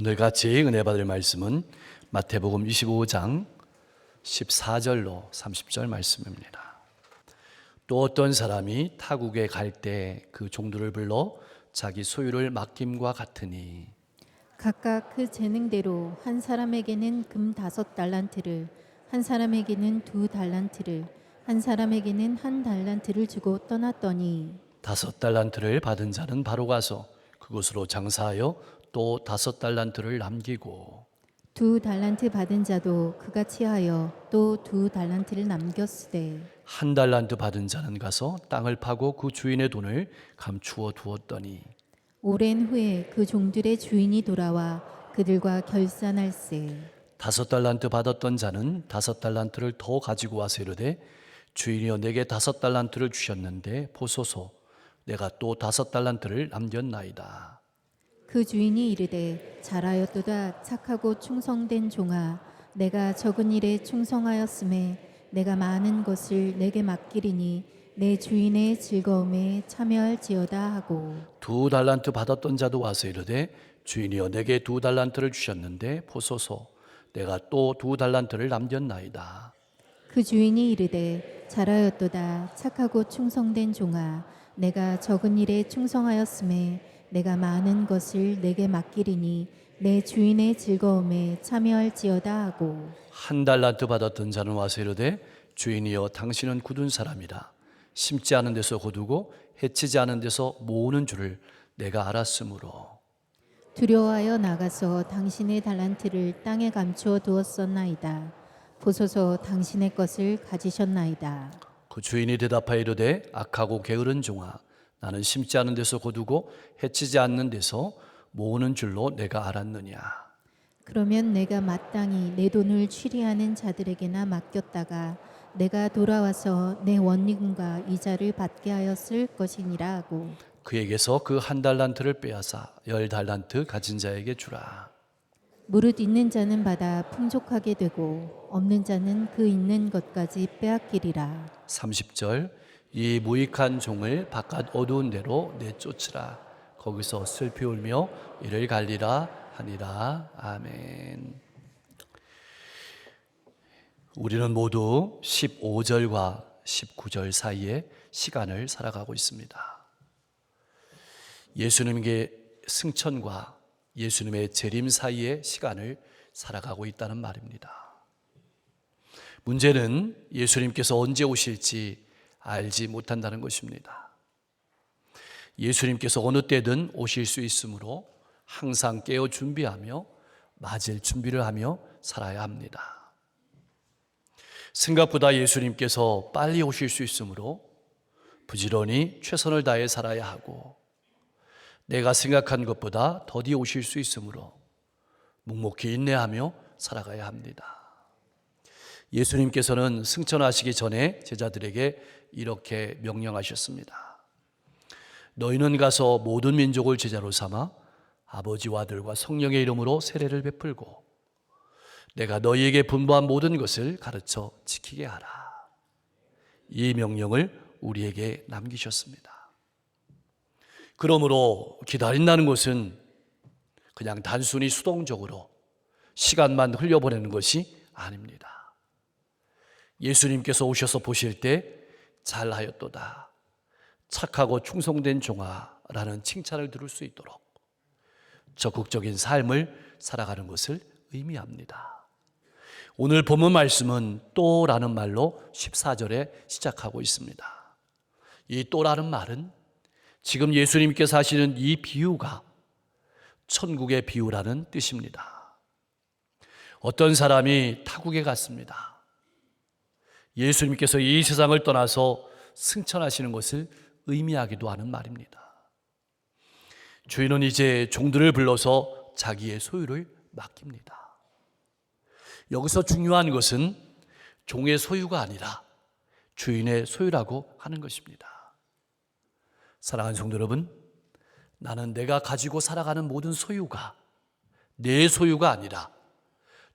오늘 같이 은혜 받을 말씀은 마태복음 25장 14절로 30절 말씀입니다. 또 어떤 사람이 타국에 갈 때 그 종들을 불러 자기 소유를 맡김과 같으니 각각 그 재능대로 한 사람에게는 금 5달란트를, 한 사람에게는 2달란트를, 한 사람에게는 1달란트를 주고 떠났더니 5달란트를 받은 자는 바로 가서 그곳으로 장사하여 또 5달란트를 남기고 2달란트 받은 자도 그같이 하여 또 2달란트를 남겼으되 1달란트 받은 자는 가서 땅을 파고 그 주인의 돈을 감추어 두었더니 오랜 후에 그 종들의 주인이 돌아와 그들과 결산할세. 5달란트 받았던 자는 5달란트를 더 가지고 와서 이르되 주인이여 내게 5달란트를 주셨는데 보소서 내가 또 5달란트를 남겼나이다. 그 주인이 이르되 잘하였도다 착하고 충성된 종아, 내가 적은 일에 충성하였음에 내가 많은 것을 내게 맡기리니 내 주인의 즐거움에 참여할지어다 하고 2달란트 받았던 자도 와서 이르되 주인이여 내게 2달란트를 주셨는데 보소서 내가 또 2달란트를 남겼나이다. 그 주인이 이르되 잘하였도다 착하고 충성된 종아, 내가 적은 일에 충성하였음에 내가 많은 것을 내게 맡기리니 내 주인의 즐거움에 참여할지어다 하고 1달란트 받았던 자는 와서 이르되 주인이여 당신은 굳은 사람이라 심지 않은 데서 거두고 해치지 않은 데서 모으는 줄을 내가 알았으므로 두려워하여 나가서 당신의 달란트를 땅에 감추어 두었었나이다. 보소서 당신의 것을 가지셨나이다. 그 주인이 대답하여 이르되 악하고 게으른 종아 나는 심지 않은 데서 거두고 해치지 않는 데서 모으는 줄로 내가 알았느냐. 그러면 내가 마땅히 내 돈을 취리하는 자들에게나 맡겼다가 내가 돌아와서 내 원리금과 이자를 받게 하였을 것이니라 하고 그에게서 그 1달란트를 빼앗아 10달란트 가진 자에게 주라. 무릇 있는 자는 받아 풍족하게 되고 없는 자는 그 있는 것까지 빼앗기리라. 30절 이 무익한 종을 바깥 어두운 데로 내쫓으라. 거기서 슬피 울며 이를 갈리라 하니라. 아멘. 우리는 모두 15절과 19절 사이에 시간을 살아가고 있습니다. 예수님의 승천과 예수님의 재림 사이의 시간을 살아가고 있다는 말입니다. 문제는 예수님께서 언제 오실지 알지 못한다는 것입니다. 예수님께서 어느 때든 오실 수 있으므로 항상 깨어 준비하며 맞을 준비를 하며 살아야 합니다. 생각보다 예수님께서 빨리 오실 수 있으므로 부지런히 최선을 다해 살아야 하고 내가 생각한 것보다 더디 오실 수 있으므로 묵묵히 인내하며 살아가야 합니다. 예수님께서는 승천하시기 전에 제자들에게 이렇게 명령하셨습니다. 너희는 가서 모든 민족을 제자로 삼아 아버지와 아들과 성령의 이름으로 세례를 베풀고 내가 너희에게 분부한 모든 것을 가르쳐 지키게 하라. 이 명령을 우리에게 남기셨습니다. 그러므로 기다린다는 것은 그냥 단순히 수동적으로 시간만 흘려보내는 것이 아닙니다. 예수님께서 오셔서 보실 때 잘하였도다 착하고 충성된 종아라는 칭찬을 들을 수 있도록 적극적인 삶을 살아가는 것을 의미합니다. 오늘 본문 말씀은 또라는 말로 14절에 시작하고 있습니다. 이 또라는 말은 지금 예수님께서 하시는 이 비유가 천국의 비유라는 뜻입니다. 어떤 사람이 타국에 갔습니다. 예수님께서 이 세상을 떠나서 승천하시는 것을 의미하기도 하는 말입니다. 주인은 이제 종들을 불러서 자기의 소유를 맡깁니다. 여기서 중요한 것은 종의 소유가 아니라 주인의 소유라고 하는 것입니다. 사랑하는 성도 여러분, 나는 내가 가지고 살아가는 모든 소유가 내 소유가 아니라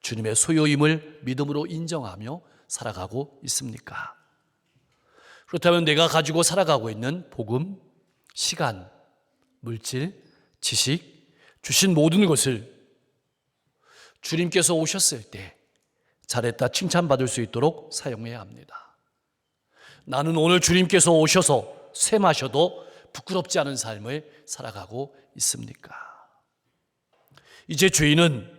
주님의 소유임을 믿음으로 인정하며 살아가고 있습니까? 그렇다면 내가 가지고 살아가고 있는 복음, 시간, 물질, 지식, 주신 모든 것을 주님께서 오셨을 때 잘했다 칭찬받을 수 있도록 사용해야 합니다. 나는 오늘 주님께서 오셔서 새 마셔도 부끄럽지 않은 삶을 살아가고 있습니까? 이제 주인은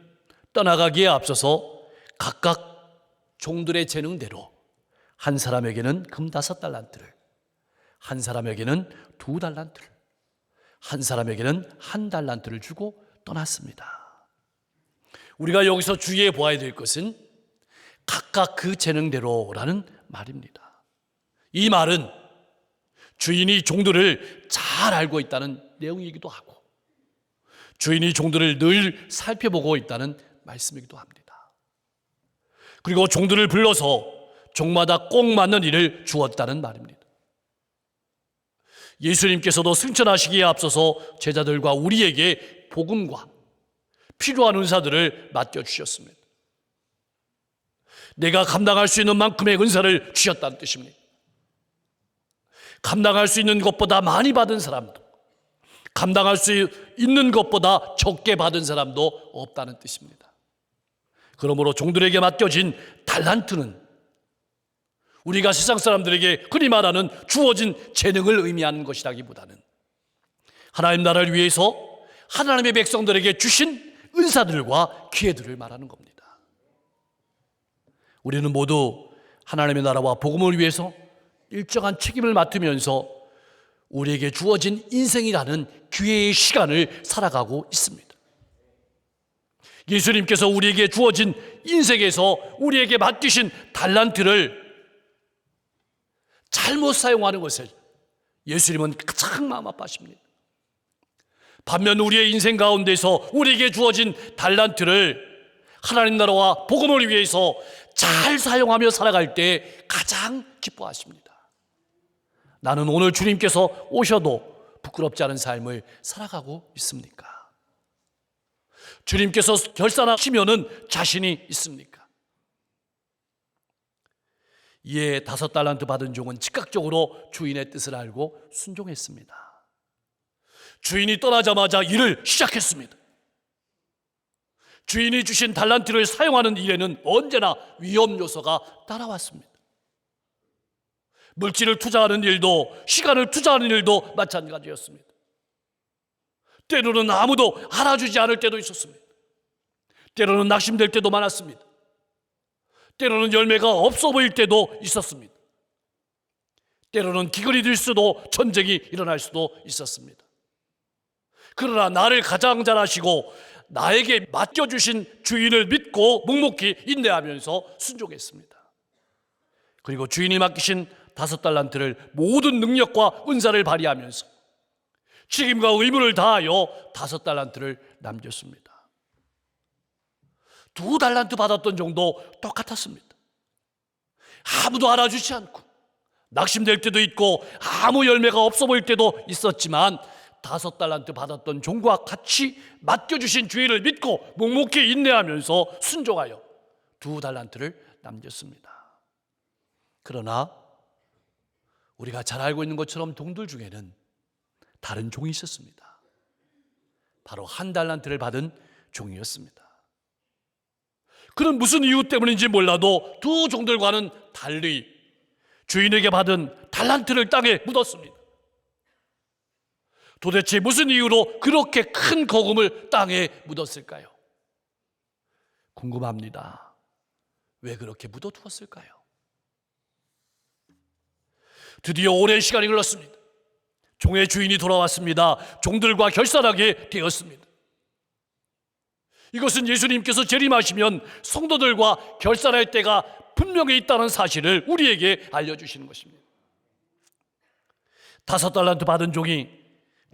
떠나가기에 앞서서 각각 종들의 재능대로 한 사람에게는 금 5달란트를, 한 사람에게는 2달란트를, 한 사람에게는 1달란트를 주고 떠났습니다. 우리가 여기서 주의해 보아야 될 것은 각각 그 재능대로라는 말입니다. 이 말은 주인이 종들을 잘 알고 있다는 내용이기도 하고 주인이 종들을 늘 살펴보고 있다는 말씀이기도 합니다. 그리고 종들을 불러서 종마다 꼭 맞는 일을 주었다는 말입니다. 예수님께서도 승천하시기에 앞서서 제자들과 우리에게 복음과 필요한 은사들을 맡겨주셨습니다. 내가 감당할 수 있는 만큼의 은사를 주셨다는 뜻입니다. 감당할 수 있는 것보다 많이 받은 사람도, 감당할 수 있는 것보다 적게 받은 사람도 없다는 뜻입니다. 그러므로 종들에게 맡겨진 달란트는 우리가 세상 사람들에게 흔히 말하는 주어진 재능을 의미하는 것이라기보다는 하나님 나라를 위해서 하나님의 백성들에게 주신 은사들과 기회들을 말하는 겁니다. 우리는 모두 하나님의 나라와 복음을 위해서 일정한 책임을 맡으면서 우리에게 주어진 인생이라는 기회의 시간을 살아가고 있습니다. 예수님께서 우리에게 주어진 인생에서 우리에게 맡기신 달란트를 잘못 사용하는 것을 예수님은 가장 마음 아파하십니다. 반면 우리의 인생 가운데서 우리에게 주어진 달란트를 하나님 나라와 복음을 위해서 잘 사용하며 살아갈 때 가장 기뻐하십니다. 나는 오늘 주님께서 오셔도 부끄럽지 않은 삶을 살아가고 있습니까? 주님께서 결산하시면은 자신이 있습니까? 이에 5달란트 받은 종은 즉각적으로 주인의 뜻을 알고 순종했습니다. 주인이 떠나자마자 일을 시작했습니다. 주인이 주신 달란트를 사용하는 일에는 언제나 위험 요소가 따라왔습니다. 물질을 투자하는 일도 시간을 투자하는 일도 마찬가지였습니다. 때로는 아무도 알아주지 않을 때도 있었습니다. 때로는 낙심될 때도 많았습니다. 때로는 열매가 없어 보일 때도 있었습니다. 때로는 기근이 들 수도 전쟁이 일어날 수도 있었습니다. 그러나 나를 가장 잘 아시고 나에게 맡겨주신 주인을 믿고 묵묵히 인내하면서 순종했습니다. 그리고 주인이 맡기신 5달란트를 모든 능력과 은사를 발휘하면서 책임과 의무를 다하여 5달란트를 남겼습니다. 2달란트 받았던 종도 똑같았습니다. 아무도 알아주지 않고 낙심될 때도 있고 아무 열매가 없어 보일 때도 있었지만 5달란트 받았던 종과 같이 맡겨주신 주인을 믿고 묵묵히 인내하면서 순종하여 2달란트를 남겼습니다. 그러나 우리가 잘 알고 있는 것처럼 종들 중에는 다른 종이 있었습니다. 바로 1달란트를 받은 종이었습니다. 그는 무슨 이유 때문인지 몰라도 2 종들과는 달리 주인에게 받은 달란트를 땅에 묻었습니다. 도대체 무슨 이유로 그렇게 큰 거금을 땅에 묻었을까요? 궁금합니다. 왜 그렇게 묻어두었을까요? 드디어 오랜 시간이 흘렀습니다. 종의 주인이 돌아왔습니다. 종들과 결산하게 되었습니다. 이것은 예수님께서 재림하시면 성도들과 결산할 때가 분명히 있다는 사실을 우리에게 알려주시는 것입니다. 5달란트 받은 종이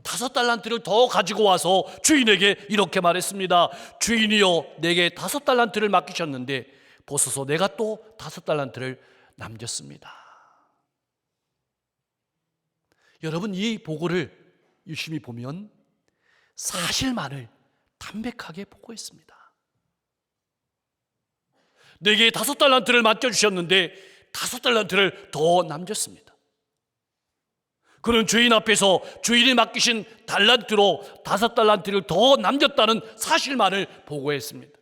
5달란트를 더 가지고 와서 주인에게 이렇게 말했습니다. 주인이여, 내게 5달란트를 맡기셨는데 보소서 내가 또 5달란트를 남겼습니다. 여러분, 이 보고를 유심히 보면 사실만을 담백하게 보고했습니다. 내게 5달란트를 맡겨주셨는데 5달란트를 더 남겼습니다. 그는 주인 앞에서 주인이 맡기신 달란트로 5달란트를 더 남겼다는 사실만을 보고했습니다.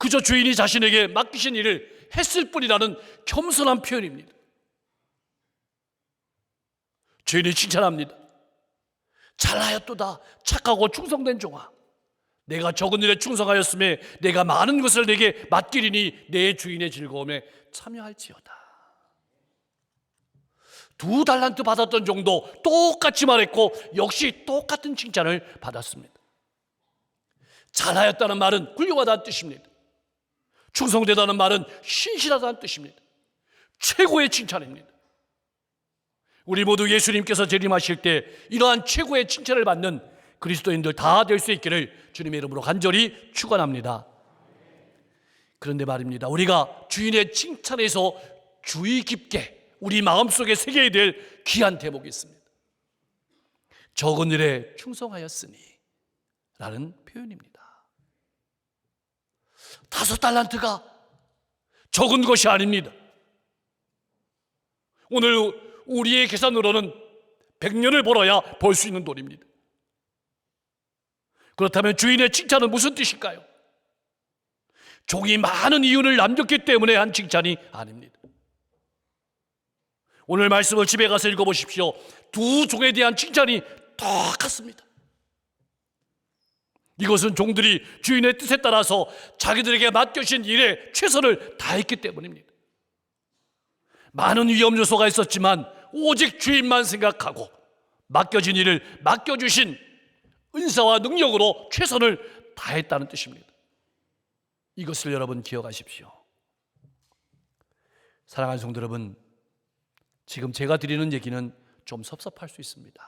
그저 주인이 자신에게 맡기신 일을 했을 뿐이라는 겸손한 표현입니다. 주인이 칭찬합니다. 잘하였도다 착하고 충성된 종아, 내가 적은 일에 충성하였음에 내가 많은 것을 내게 맡기리니 내 주인의 즐거움에 참여할지어다. 2달란트 받았던 종도 똑같이 말했고 역시 똑같은 칭찬을 받았습니다. 잘하였다는 말은 훌륭하다는 뜻입니다. 충성되다는 말은 신실하다는 뜻입니다. 최고의 칭찬입니다. 우리 모두 예수님께서 재림하실 때 이러한 최고의 칭찬을 받는 그리스도인들 다 될 수 있기를 주님의 이름으로 간절히 축원합니다. 그런데 말입니다, 우리가 주인의 칭찬에서 주의 깊게 우리 마음속에 새겨야 될 귀한 대목이 있습니다. 적은 일에 충성하였으니 라는 표현입니다. 5달란트가 적은 것이 아닙니다. 오늘 우리의 계산으로는 100년을 벌어야 벌 수 있는 돈입니다. 그렇다면 주인의 칭찬은 무슨 뜻일까요? 종이 많은 이윤을 남겼기 때문에 한 칭찬이 아닙니다. 오늘 말씀을 집에 가서 읽어보십시오. 2 종에 대한 칭찬이 똑같습니다. 이것은 종들이 주인의 뜻에 따라서 자기들에게 맡겨진 일에 최선을 다했기 때문입니다. 많은 위험 요소가 있었지만 오직 주인만 생각하고 맡겨진 일을 맡겨주신 은사와 능력으로 최선을 다했다는 뜻입니다. 이것을 여러분 기억하십시오. 사랑하는 성도 여러분, 지금 제가 드리는 얘기는 좀 섭섭할 수 있습니다.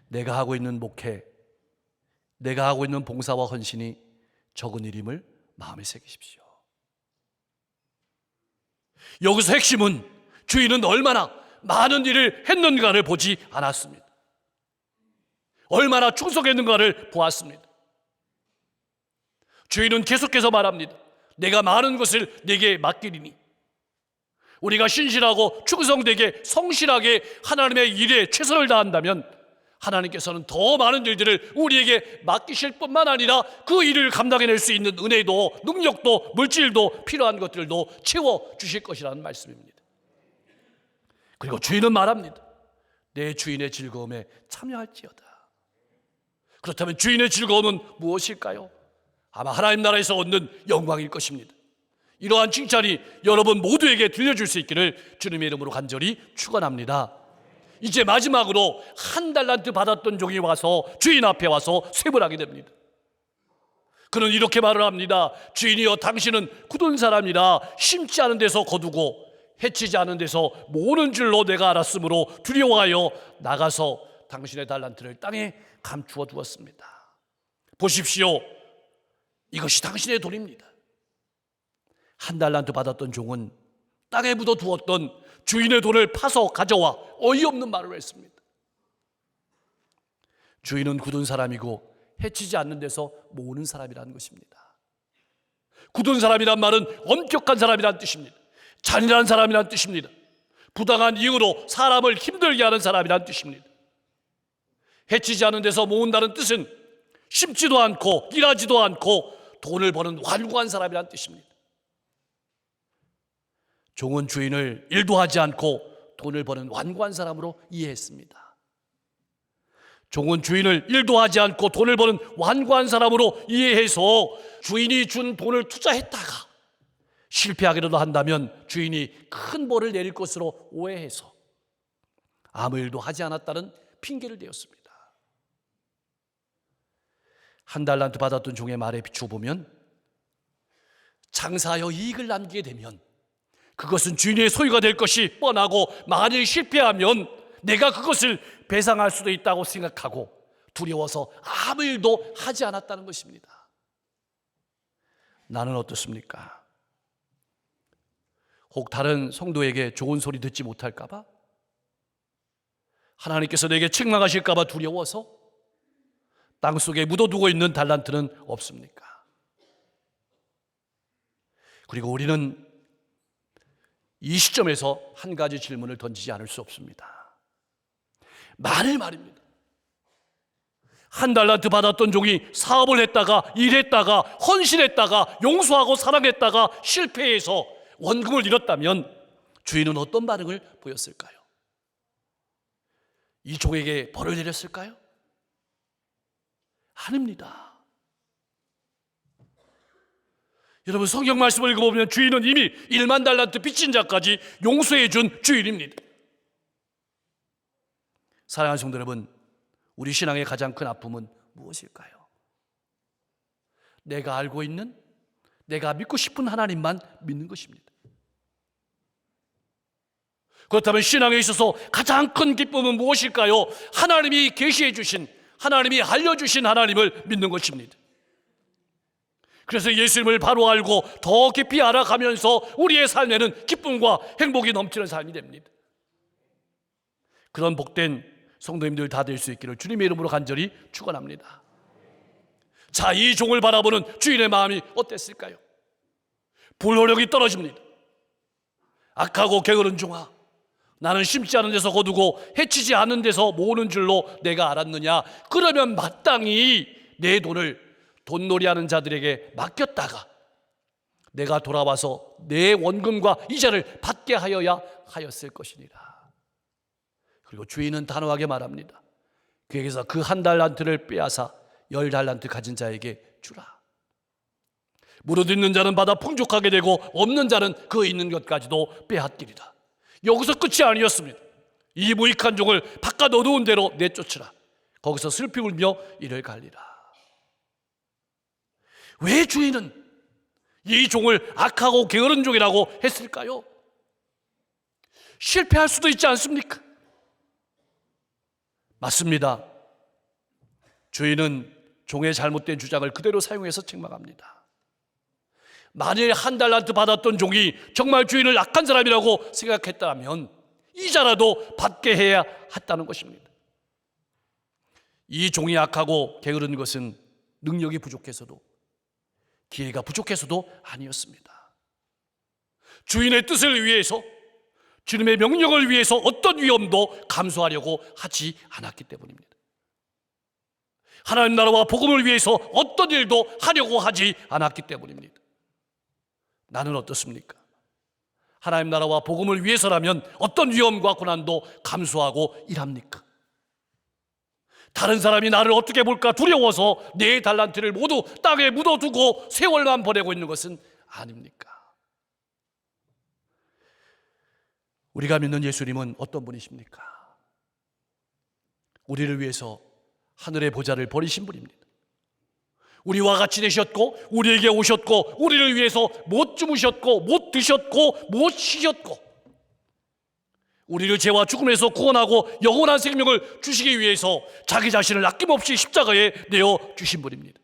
내가 하고 있는 목회, 내가 하고 있는 봉사와 헌신이 적은 일임을 마음에 새기십시오. 여기서 핵심은 주인은 얼마나 많은 일을 했는가를 보지 않았습니다. 얼마나 충성했는가를 보았습니다. 주인은 계속해서 말합니다. 내가 많은 것을 내게 맡기리니. 우리가 신실하고 충성되게 성실하게 하나님의 일에 최선을 다한다면 하나님께서는 더 많은 일들을 우리에게 맡기실 뿐만 아니라 그 일을 감당해낼 수 있는 은혜도 능력도 물질도 필요한 것들도 채워주실 것이라는 말씀입니다. 그리고 주인은 말합니다. 내 주인의 즐거움에 참여할지어다. 그렇다면 주인의 즐거움은 무엇일까요? 아마 하나님 나라에서 얻는 영광일 것입니다. 이러한 칭찬이 여러분 모두에게 들려줄 수 있기를 주님의 이름으로 간절히 축원합니다. 이제 마지막으로 1달란트 받았던 종이 와서 주인 앞에 와서 쇠을 하게 됩니다. 그는 이렇게 말을 합니다. 주인이여, 당신은 굳은 사람이라 심지 않은 데서 거두고 해치지 않은 데서 모으는 줄로 내가 알았으므로 두려워하여 나가서 당신의 달란트를 땅에 감추어 두었습니다. 보십시오, 이것이 당신의 돈입니다. 1달란트 받았던 종은 땅에 묻어 두었던 주인의 돈을 파서 가져와 어이없는 말을 했습니다. 주인은 굳은 사람이고 해치지 않는 데서 모으는 사람이라는 것입니다. 굳은 사람이란 말은 엄격한 사람이란 뜻입니다. 잔인한 사람이란 뜻입니다. 부당한 이유로 사람을 힘들게 하는 사람이란 뜻입니다. 해치지 않는 데서 모은다는 뜻은 심지도 않고 일하지도 않고 돈을 버는 완고한 사람이란 뜻입니다. 종은 주인을 일도 하지 않고 돈을 버는 완고한 사람으로 이해했습니다. 종은 주인을 일도 하지 않고 돈을 버는 완고한 사람으로 이해해서 주인이 준 돈을 투자했다가 실패하기라도 한다면 주인이 큰 벌을 내릴 것으로 오해해서 아무 일도 하지 않았다는 핑계를 대었습니다. 1달란트 받았던 종의 말에 비추어 보면 장사하여 이익을 남기게 되면 그것은 주인의 소유가 될 것이 뻔하고 만일 실패하면 내가 그것을 배상할 수도 있다고 생각하고 두려워서 아무 일도 하지 않았다는 것입니다. 나는 어떻습니까? 혹 다른 성도에게 좋은 소리 듣지 못할까 봐? 하나님께서 내게 책망하실까 봐 두려워서 땅속에 묻어두고 있는 달란트는 없습니까? 그리고 우리는 이 시점에서 한 가지 질문을 던지지 않을 수 없습니다. 만일 말입니다, 한 달란트 받았던 종이 사업을 했다가 일했다가 헌신했다가 용서하고 사랑했다가 실패해서 원금을 잃었다면 주인은 어떤 반응을 보였을까요? 이 종에게 벌을 내렸을까요? 아닙니다. 여러분, 성경 말씀을 읽어보면 주인은 이미 1만 달란트 빚진 자까지 용서해 준 주인입니다. 사랑하는 성도 여러분, 우리 신앙의 가장 큰 아픔은 무엇일까요? 내가 알고 있는, 내가 믿고 싶은 하나님만 믿는 것입니다. 그렇다면 신앙에 있어서 가장 큰 기쁨은 무엇일까요? 하나님이 계시해 주신, 하나님이 알려주신 하나님을 믿는 것입니다. 그래서 예수님을 바로 알고 더 깊이 알아가면서 우리의 삶에는 기쁨과 행복이 넘치는 삶이 됩니다. 그런 복된 성도님들 다 될 수 있기를 주님의 이름으로 간절히 축원합니다. 자, 이 종을 바라보는 주인의 마음이 어땠을까요? 불호력이 떨어집니다. 악하고 게으른 종아, 나는 심지 않은 데서 거두고 해치지 않은 데서 모으는 줄로 내가 알았느냐? 그러면 마땅히 내 돈을 돈놀이하는 자들에게 맡겼다가 내가 돌아와서 내 원금과 이자를 받게 하여야 하였을 것이니라. 그리고 주인은 단호하게 말합니다. 그에게서 그 한 달란트를 빼앗아 10달란트 가진 자에게 주라. 무릇 있는 자는 받아 풍족하게 되고 없는 자는 그 있는 것까지도 빼앗기리라. 여기서 끝이 아니었습니다. 이 무익한 종을 바깥 어두운 데로 내쫓으라. 거기서 슬피 울며 이를 갈리라. 왜 주인은 이 종을 악하고 게으른 종이라고 했을까요? 실패할 수도 있지 않습니까? 맞습니다. 주인은 종의 잘못된 주장을 그대로 사용해서 책망합니다. 만일 한 달란트 받았던 종이 정말 주인을 악한 사람이라고 생각했다면 이자라도 받게 해야 했다는 것입니다. 이 종이 악하고 게으른 것은 능력이 부족해서도, 기회가 부족해서도 아니었습니다. 주인의 뜻을 위해서, 주님의 명령을 위해서 어떤 위험도 감수하려고 하지 않았기 때문입니다. 하나님 나라와 복음을 위해서 어떤 일도 하려고 하지 않았기 때문입니다. 나는 어떻습니까? 하나님 나라와 복음을 위해서라면 어떤 위험과 고난도 감수하고 일합니까? 다른 사람이 나를 어떻게 볼까 두려워서 내 달란트를 모두 땅에 묻어두고 세월만 보내고 있는 것은 아닙니까? 우리가 믿는 예수님은 어떤 분이십니까? 우리를 위해서 하늘의 보좌를 버리신 분입니다. 우리와 같이 되셨고 우리에게 오셨고 우리를 위해서 못 주무셨고 못 드셨고 못 쉬셨고 우리를 죄와 죽음에서 구원하고 영원한 생명을 주시기 위해서 자기 자신을 아낌없이 십자가에 내어 주신 분입니다.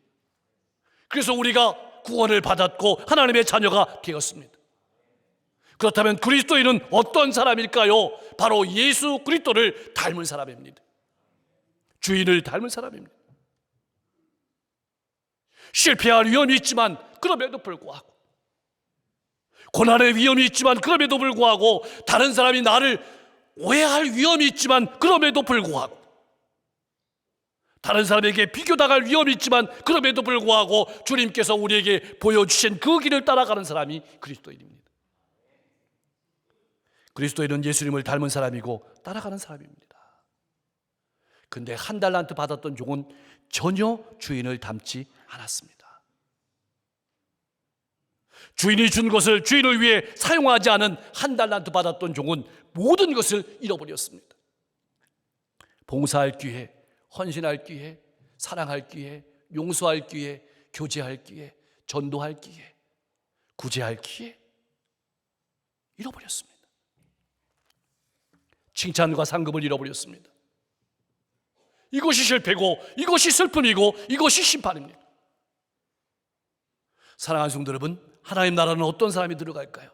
그래서 우리가 구원을 받았고 하나님의 자녀가 되었습니다. 그렇다면 그리스도인은 어떤 사람일까요? 바로 예수 그리스도를 닮은 사람입니다. 주인을 닮은 사람입니다. 실패할 위험이 있지만 그럼에도 불구하고, 고난의 위험이 있지만 그럼에도 불구하고, 다른 사람이 나를 오해할 위험이 있지만 그럼에도 불구하고, 다른 사람에게 비교당할 위험이 있지만 그럼에도 불구하고 주님께서 우리에게 보여주신 그 길을 따라가는 사람이 그리스도인입니다. 그리스도인은 예수님을 닮은 사람이고 따라가는 사람입니다. 근데 한 달란트 받았던 종은 전혀 주인을 닮지 않았습니다. 주인이 준 것을 주인을 위해 사용하지 않은 한 달란트 받았던 종은 모든 것을 잃어버렸습니다. 봉사할 기회, 헌신할 기회, 사랑할 기회, 용서할 기회, 교제할 기회, 전도할 기회, 구제할 기회, 잃어버렸습니다. 칭찬과 상급을 잃어버렸습니다. 이것이 실패고, 이것이 슬픔이고, 이것이 심판입니다. 사랑하는 성도 여러분, 하나님 나라는 어떤 사람이 들어갈까요?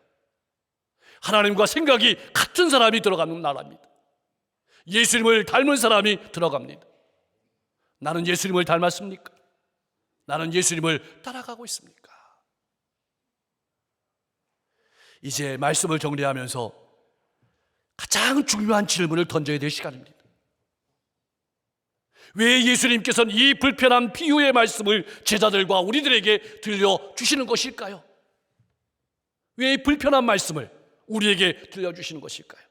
하나님과 생각이 같은 사람이 들어가는 나라입니다. 예수님을 닮은 사람이 들어갑니다. 나는 예수님을 닮았습니까? 나는 예수님을 따라가고 있습니까? 이제 말씀을 정리하면서 가장 중요한 질문을 던져야 될 시간입니다. 왜 예수님께서는 이 불편한 비유의 말씀을 제자들과 우리들에게 들려주시는 것일까요? 왜 이 불편한 말씀을 우리에게 들려주시는 것일까요?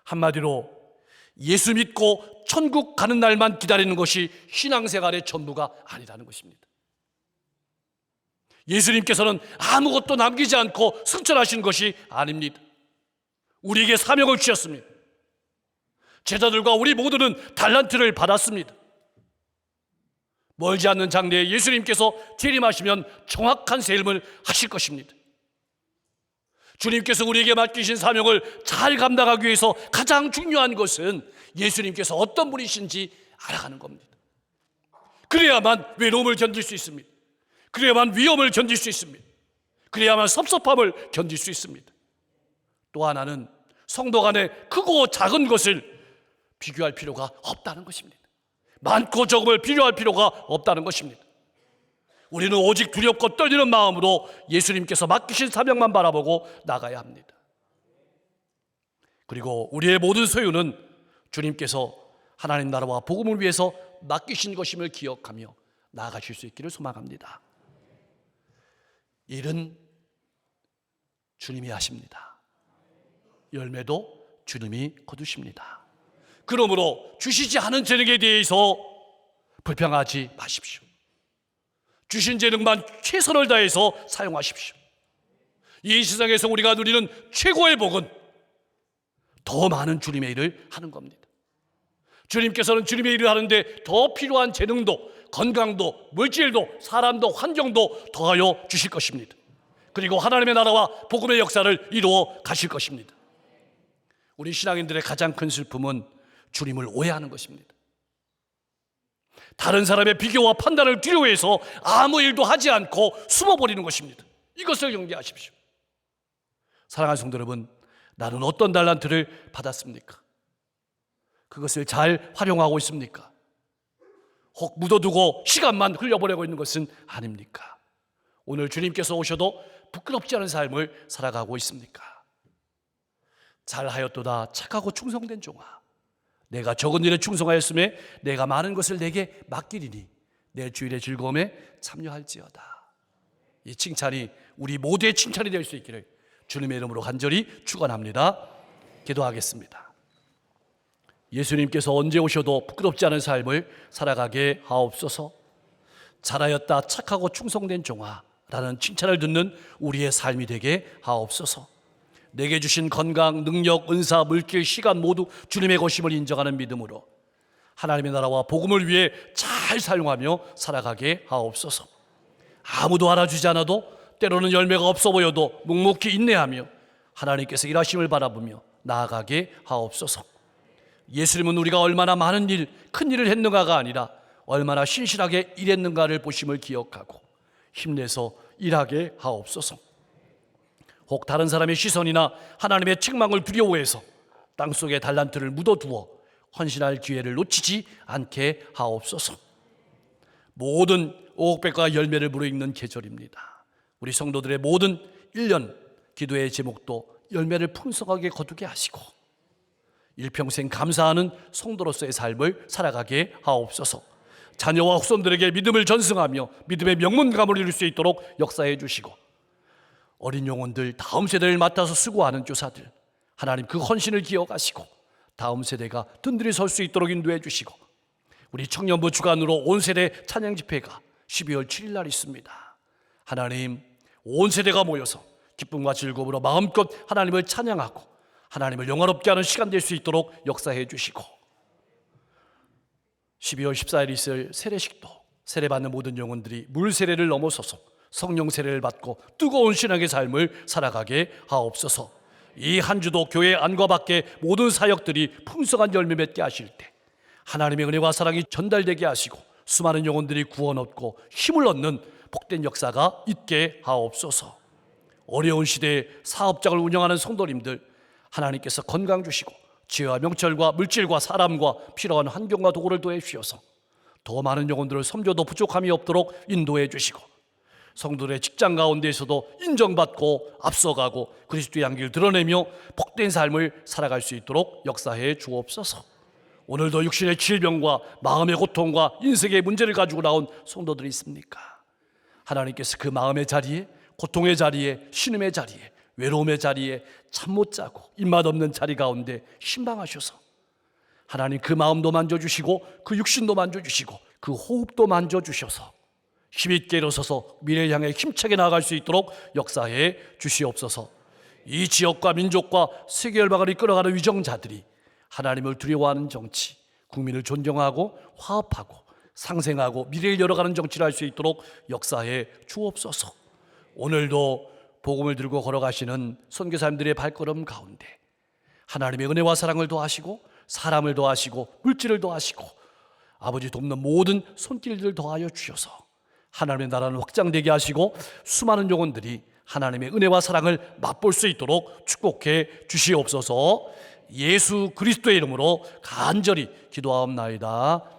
한마디로 예수 믿고 천국 가는 날만 기다리는 것이 신앙생활의 전부가 아니라는 것입니다. 예수님께서는 아무것도 남기지 않고 승천하신 것이 아닙니다. 우리에게 사명을 주셨습니다. 제자들과 우리 모두는 달란트를 받았습니다. 멀지 않는 장래에 예수님께서 재림하시면 정확한 세임을 하실 것입니다. 주님께서 우리에게 맡기신 사명을 잘 감당하기 위해서 가장 중요한 것은 예수님께서 어떤 분이신지 알아가는 겁니다. 그래야만 외로움을 견딜 수 있습니다. 그래야만 위험을 견딜 수 있습니다. 그래야만 섭섭함을 견딜 수 있습니다. 또 하나는 성도 간의 크고 작은 것을 비교할 필요가 없다는 것입니다. 많고 적음을 비교할 필요가 없다는 것입니다. 우리는 오직 두렵고 떨리는 마음으로 예수님께서 맡기신 사명만 바라보고 나가야 합니다. 그리고 우리의 모든 소유는 주님께서 하나님 나라와 복음을 위해서 맡기신 것임을 기억하며 나아가실 수 있기를 소망합니다. 일은 주님이 하십니다. 열매도 주님이 거두십니다. 그러므로 주시지 않은 재능에 대해서 불평하지 마십시오. 주신 재능만 최선을 다해서 사용하십시오. 이 세상에서 우리가 누리는 최고의 복은 더 많은 주님의 일을 하는 겁니다. 주님께서는 주님의 일을 하는데 더 필요한 재능도, 건강도, 물질도, 사람도, 환경도 더하여 주실 것입니다. 그리고 하나님의 나라와 복음의 역사를 이루어 가실 것입니다. 우리 신앙인들의 가장 큰 슬픔은 주님을 오해하는 것입니다. 다른 사람의 비교와 판단을 두려워해서 아무 일도 하지 않고 숨어버리는 것입니다. 이것을 경계하십시오. 사랑하는 성도 여러분, 나는 어떤 달란트를 받았습니까? 그것을 잘 활용하고 있습니까? 혹 묻어두고 시간만 흘려보내고 있는 것은 아닙니까? 오늘 주님께서 오셔도 부끄럽지 않은 삶을 살아가고 있습니까? 잘하였도다 착하고 충성된 종아, 내가 적은 일에 충성하였음에 내가 많은 것을 내게 맡기리니 내 주일의 즐거움에 참여할지어다. 이 칭찬이 우리 모두의 칭찬이 될 수 있기를 주님의 이름으로 간절히 축원합니다. 기도하겠습니다. 예수님께서 언제 오셔도 부끄럽지 않은 삶을 살아가게 하옵소서. 잘하였다 착하고 충성된 종아 라는 칭찬을 듣는 우리의 삶이 되게 하옵소서. 내게 주신 건강, 능력, 은사, 물질, 시간 모두 주님의 것임을 인정하는 믿음으로 하나님의 나라와 복음을 위해 잘 사용하며 살아가게 하옵소서. 아무도 알아주지 않아도 때로는 열매가 없어 보여도 묵묵히 인내하며 하나님께서 일하심을 바라보며 나아가게 하옵소서. 예수님은 우리가 얼마나 많은 일, 큰 일을 했는가가 아니라 얼마나 신실하게 일했는가를 보심을 기억하고 힘내서 일하게 하옵소서. 혹 다른 사람의 시선이나 하나님의 책망을 두려워해서 땅속에 달란트를 묻어두어 헌신할 기회를 놓치지 않게 하옵소서. 모든 오곡백과 열매를 무르익는 계절입니다. 우리 성도들의 모든 1년 기도의 제목도 열매를 풍성하게 거두게 하시고 일평생 감사하는 성도로서의 삶을 살아가게 하옵소서. 자녀와 후손들에게 믿음을 전승하며 믿음의 명문감을 이룰 수 있도록 역사해 주시고 어린 영혼들, 다음 세대를 맡아서 수고하는 교사들, 하나님 그 헌신을 기억하시고 다음 세대가 든든히 설 수 있도록 인도해 주시고 우리 청년부 주관으로 온 세대 찬양 집회가 12월 7일 날 있습니다. 하나님, 온 세대가 모여서 기쁨과 즐거움으로 마음껏 하나님을 찬양하고 하나님을 영화롭게 하는 시간 될 수 있도록 역사해 주시고 12월 14일 있을 세례식도 세례받는 모든 영혼들이 물 세례를 넘어서서 성령 세례를 받고 뜨거운 신앙의 삶을 살아가게 하옵소서. 이 한 주도 교회 안과 밖에 모든 사역들이 풍성한 열매 맺게 하실 때 하나님의 은혜와 사랑이 전달되게 하시고 수많은 영혼들이 구원 얻고 힘을 얻는 복된 역사가 있게 하옵소서. 어려운 시대에 사업장을 운영하는 성도님들 하나님께서 건강 주시고 지혜와 명철과 물질과 사람과 필요한 환경과 도구를 더해 주셔서 더 많은 영혼들을 섬겨도 부족함이 없도록 인도해 주시고 성도들의 직장 가운데에서도 인정받고 앞서가고 그리스도의 향기를 드러내며 복된 삶을 살아갈 수 있도록 역사해 주옵소서. 오늘도 육신의 질병과 마음의 고통과 인생의 문제를 가지고 나온 성도들이 있습니까? 하나님께서 그 마음의 자리에, 고통의 자리에, 신음의 자리에, 외로움의 자리에, 잠 못 자고 입맛 없는 자리 가운데 신방하셔서 하나님 그 마음도 만져주시고 그 육신도 만져주시고 그 호흡도 만져주셔서 힘있게 일어서서 미래를 향해 힘차게 나아갈 수 있도록 역사해 주시옵소서. 이 지역과 민족과 세계 열방을 이끌어가는 위정자들이 하나님을 두려워하는 정치, 국민을 존경하고 화합하고 상생하고 미래를 열어가는 정치를 할 수 있도록 역사해 주옵소서. 오늘도 복음을 들고 걸어가시는 선교사님들의 발걸음 가운데 하나님의 은혜와 사랑을 더하시고 사람을 더하시고 물질을 더하시고 아버지 돕는 모든 손길들 더하여 주셔서 하나님의 나라는 확장되게 하시고 수많은 영혼들이 하나님의 은혜와 사랑을 맛볼 수 있도록 축복해 주시옵소서. 예수 그리스도의 이름으로 간절히 기도하옵나이다.